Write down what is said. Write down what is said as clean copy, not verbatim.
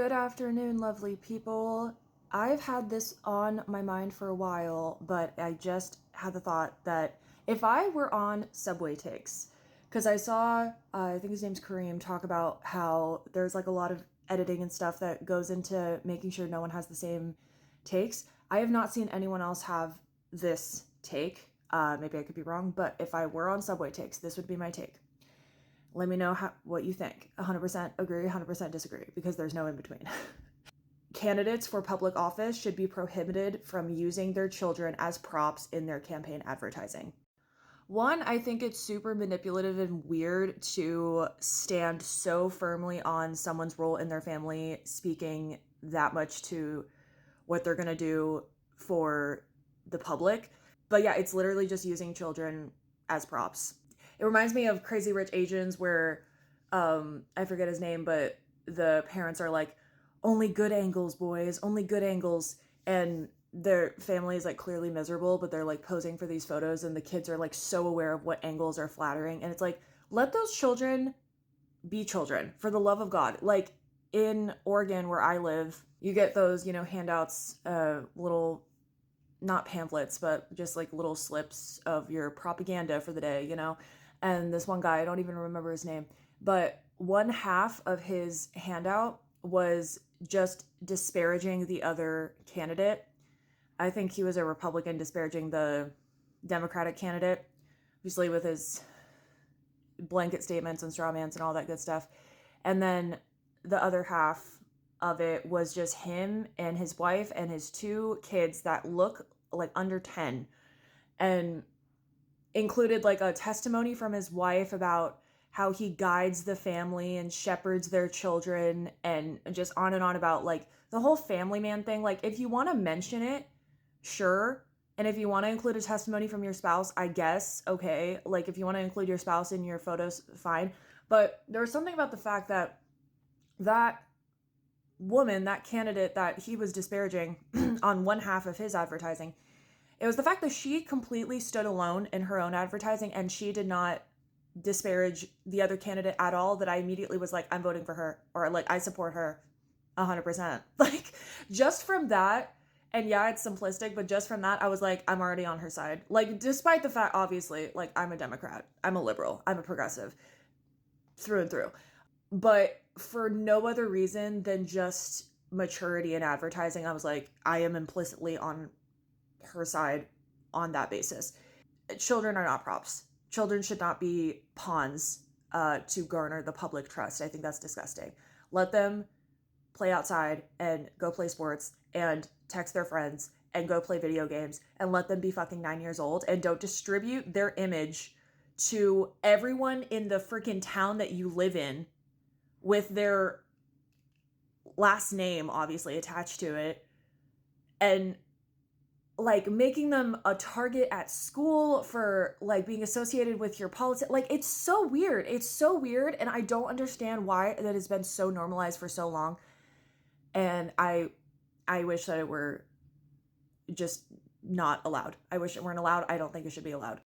Good afternoon, lovely people. I've had this on my mind for a while, but I just had the thought that if I were on Subway Takes, because I saw, I think his name's Kareem, talk about how there's like a lot of editing and stuff that goes into making sure no one has the same takes. I have not seen anyone else have this take. Maybe I could be wrong, but if I were on Subway Takes, this would be my take. Let me know what you think. 100% agree, 100% disagree, because there's no in between. Candidates for public office should be prohibited from using their children as props in their campaign advertising. One, I think it's super manipulative and weird to stand so firmly on someone's role in their family, speaking that much to what they're going to do for the public. But yeah, it's literally just using children as props. It reminds me of Crazy Rich Asians where I forget his name, but the parents are like, only good angles, boys, only good angles. And their family is like clearly miserable, but they're like posing for these photos, and the kids are like so aware of what angles are flattering. And it's like, let those children be children, for the love of God. Like in Oregon, where I live, you get those, handouts, little, not pamphlets, but just like little slips of your propaganda for the day. And this one guy, I don't even remember his name, but one half of his handout was just disparaging the other candidate. I think he was a Republican disparaging the Democratic candidate, obviously with his blanket statements and straw mans and all that good stuff. And then the other half of it was just him and his wife and his two kids that look like under 10, and included like a testimony from his wife about how he guides the family and shepherds their children, and just on and on about like the whole family man thing. Like, if you want to mention it, sure. And if you want to include a testimony from your spouse, I guess, okay. Like, if you want to include your spouse in your photos, fine. But there was something about the fact that that woman, that candidate that he was disparaging on one half of his advertising, it was the fact that she completely stood alone in her own advertising and she did not disparage the other candidate at all, that I immediately was like, I'm voting for her, or like, I support her 100%. Like, just from that, and yeah, it's simplistic, but just from that, I was like, I'm already on her side. Like, despite the fact, obviously, like, I'm a Democrat, I'm a liberal, I'm a progressive through and through. But for no other reason than just maturity in advertising, I was like, I am implicitly on her side on that basis. Children are not props. Children should not be pawns to garner the public trust. I think that's disgusting. Let them play outside and go play sports and text their friends and go play video games, and let them be fucking 9 years old, and don't distribute their image to everyone in the freaking town that you live in with their last name obviously attached to it, and like making them a target at school for like being associated with your politics. Like, it's so weird. It's so weird. And I don't understand why that has been so normalized for so long. And I wish that it were just not allowed. I wish it weren't allowed. I don't think it should be allowed.